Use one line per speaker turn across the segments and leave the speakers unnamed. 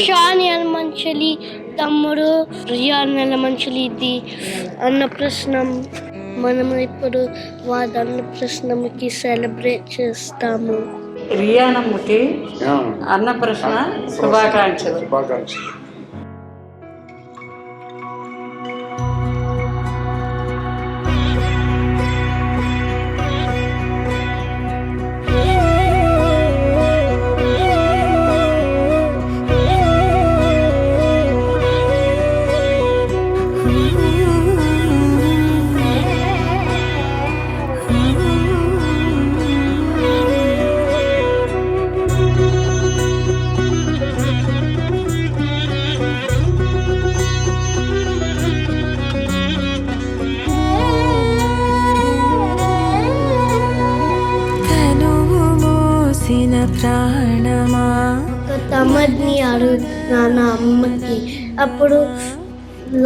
షాన్ యలమంచిలి తమ్ముడు రియాన్ యలమంచిలి ఇది అన్నప్రసన్నం. మనము ఇప్పుడు వారి అన్నప్రసన్నంకి సెలబ్రేట్ చేస్తాము.
రియానమ్మకి అన్నప్రసన్న శుభాకాంక్షలు.
ప్రాణమా
తమ్ముడిని అడుగుతున్నాను అమ్మకి. అప్పుడు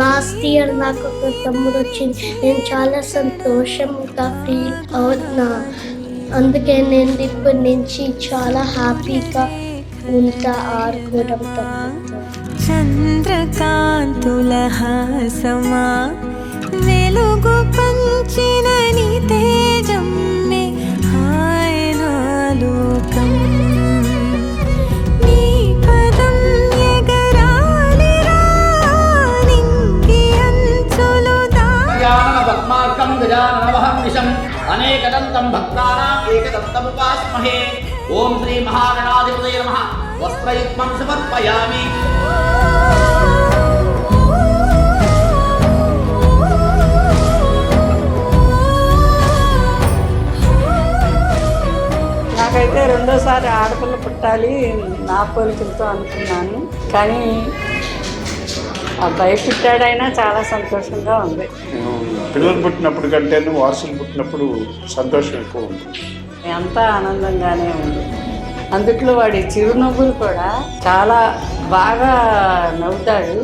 లాస్ట్ ఇయర్ నాకు ఒక తమ్ముడు వచ్చింది. నేను చాలా సంతోషంగా ఫీల్ అవుతున్నా. అందుకే నేను ఇప్పటి నుంచి చాలా హ్యాపీగా ఉంటా ఆడుకోవడం తమ్ముడితో.
చంద్రకాంతుల హాసమా వెలుగు పంచిన నీ తేజం లోకం నీ పదం ఎగరాలిరా నింగి అంచులు
దానవత్మార్కం గజాననవహం నిశం అనేకదంతం భక్తానాం ఏకదంతముపాస్మహే. ఓం శ్రీ మహాగణాధిపతయే నమః. వస్త్రయుగ్మం సమర్పయామి.
నాకైతే రెండోసారి ఆడపిల్ల పుట్టాలి నా పోలికలతో అనుకున్నాను, కానీ అబ్బాయి పుట్టాడైనా చాలా సంతోషంగా ఉంది.
పిల్లలు పుట్టినప్పుడు కంటే వారసులు పుట్టినప్పుడు సంతోషం ఎక్కువ ఉంది.
అంతా ఆనందంగానే ఉంది. అందుట్లో వాడి చిరునవ్వులు కూడా చాలా బాగా నవ్వుతాడు.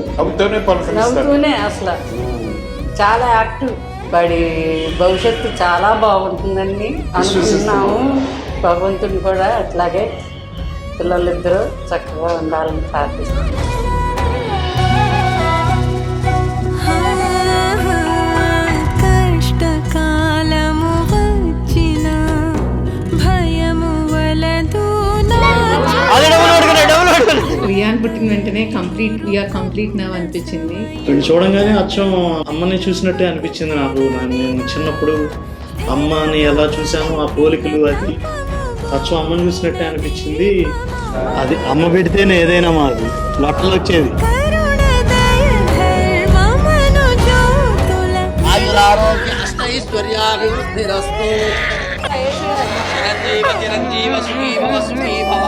నవ్వుతూనే అసలు చాలా యాక్టివ్. వాడి భవిష్యత్తు చాలా బాగుంటుందని అనుకుంటున్నాము. భగవంతుని కూడా అట్లాగే పిల్లలిద్దరూ చక్కగా ఉండాలని ప్రార్థిస్తున్నాం.
కష్టకాలము వచ్చిన భయము వలదు.
రియాన్ పుట్టిన వెంటనే కంప్లీట్ నవ్ అనిపించింది.
చూడంగానే అచ్చం అమ్మని చూసినట్టే అనిపించింది నాకు. నేను చిన్నప్పుడు అమ్మని ఎలా చూసాను, ఆ పోలికలు అది అచ్చం అమ్మని చూసినట్టే అనిపించింది. అది అమ్మ పెడితేనే ఏదైనా మాకు లొట్టలు వచ్చేది.
ఆయురారోగ్య అష్టైశ్వర్యాభివృద్ధిరస్తు. చిరంజీవ చిరంజీవ సుఖీ భవ సుఖీ భవ.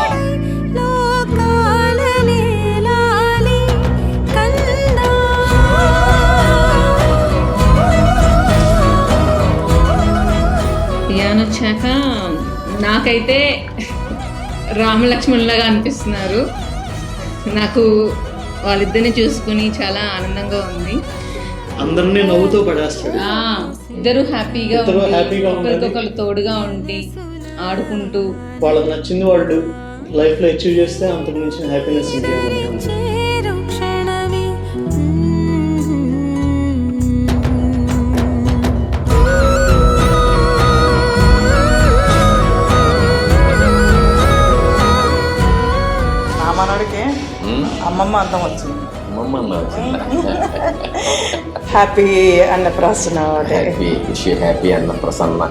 రియాన్ వచ్చాక నాకైతే రామలక్ష్మణులాగా అనిపిస్తున్నారు. నాకు వాళ్ళిద్దరిని చూసుకుని చాలా ఆనందంగా ఉంది.
అందరినీ నవ్వుతూ పడేస్తాడు.
ఇద్దరు హ్యాపీగా ఒకరికొకరు తోడుగా ఉండి ఆడుకుంటూ
వాళ్ళకి నచ్చింది వాళ్ళు లైఫ్ లో అచీవ్ చేస్తే అంతకు మించిన హ్యాపీనెస్ ఇంకేముంది.
మనోడికి అమ్మమ్మ అందం వచ్చింది.
హ్యాపీ అన్నప్రాసన.
హ్యాపీ అన్నప్రసన్న.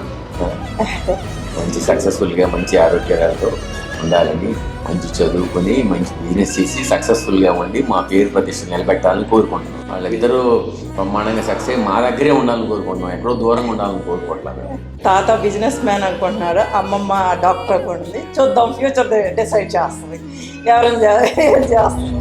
మంచి సక్సెస్ఫుల్గా మంచి ఆరోగ్యాలతో ఉండాలని, మంచి చదువుకొని మంచి బిజినెస్ చేసి సక్సెస్ఫుల్గా ఉండి మా పేరు ప్రతిష్ట నిలబెట్టాలని కోరుకుంటున్నాం. వాళ్ళిద్దరూ బ్రహ్మాండంగా సక్సెస్ మా దగ్గరే ఉండాలని కోరుకుంటున్నాం, ఎక్కడో దూరంగా ఉండాలని కోరుకోవట్లేదు.
తాత బిజినెస్ మ్యాన్ అనుకుంటున్నారు, అమ్మమ్మ డాక్టర్ అనుకుంటుంది. చూద్దాం, ఫ్యూచర్ డిసైడ్ చేస్తుంది ఎవరైనా చేస్తుంది.